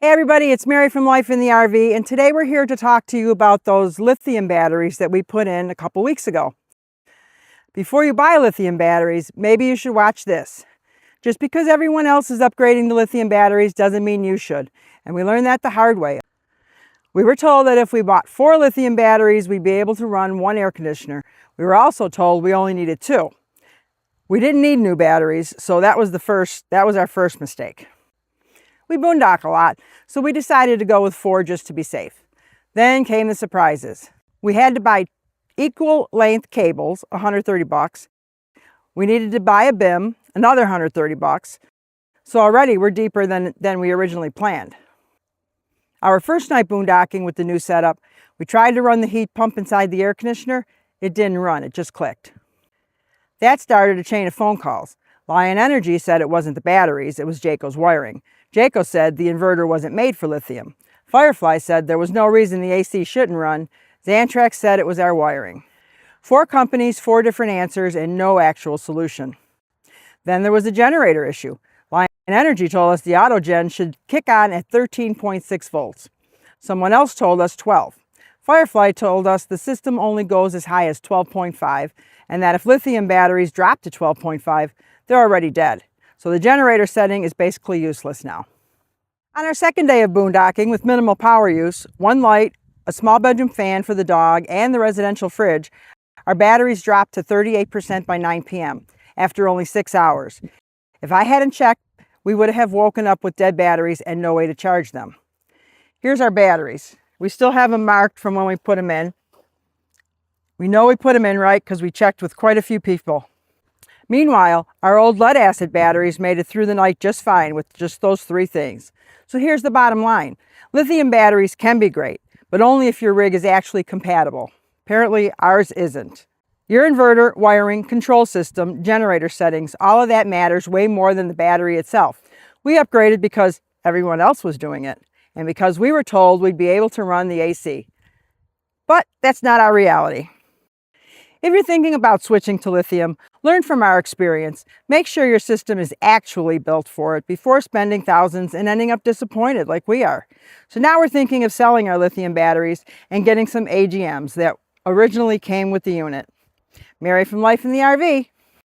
Hey everybody, it's Mary from Life in the RV, and today we're here to talk to you about those lithium batteries that we put in a couple weeks ago. Before you buy lithium batteries, maybe you should watch this. Just because everyone else is upgrading to lithium batteries doesn't mean you should, and we learned that the hard way. We were told that if we bought 4 lithium batteries, we'd be able to run 1 air conditioner. We were also told we only needed 2. We didn't need new batteries, so that was our first mistake. We boondock a lot, so we decided to go with 4 just to be safe. Then came the surprises. We had to buy equal length cables, $130. We needed to buy a BIM, another $130. So already we're deeper than we originally planned. Our first night boondocking with the new setup, we tried to run the heat pump inside the air conditioner. It didn't run, it just clicked. That started a chain of phone calls. Lion Energy said it wasn't the batteries, it was Jayco's wiring. Jayco said the inverter wasn't made for lithium. Firefly said there was no reason the AC shouldn't run. Xantrex said it was our wiring. 4 companies, 4 different answers, and no actual solution. Then there was a generator issue. Lion Energy told us the autogen should kick on at 13.6 volts. Someone else told us 12. Firefly told us the system only goes as high as 12.5, and that if lithium batteries drop to 12.5, they're already dead. So the generator setting is basically useless now. On our second day of boondocking with minimal power use, 1 light, a small bedroom fan for the dog, and the residential fridge, our batteries dropped to 38% by 9 p.m. after only 6 hours. If I hadn't checked, we would have woken up with dead batteries and no way to charge them. Here's our batteries. We still have them marked from when we put them in. We know we put them in right because we checked with quite a few people. Meanwhile, our old lead acid batteries made it through the night just fine with just those 3 things. So here's the bottom line. Lithium batteries can be great, but only if your rig is actually compatible. Apparently ours isn't. Your inverter, wiring, control system, generator settings, all of that matters way more than the battery itself. We upgraded because everyone else was doing it, and because we were told we'd be able to run the AC. But that's not our reality. If you're thinking about switching to lithium, learn from our experience. Make sure your system is actually built for it before spending thousands and ending up disappointed like we are. So now we're thinking of selling our lithium batteries and getting some AGMs that originally came with the unit. Mary from Life in the RV.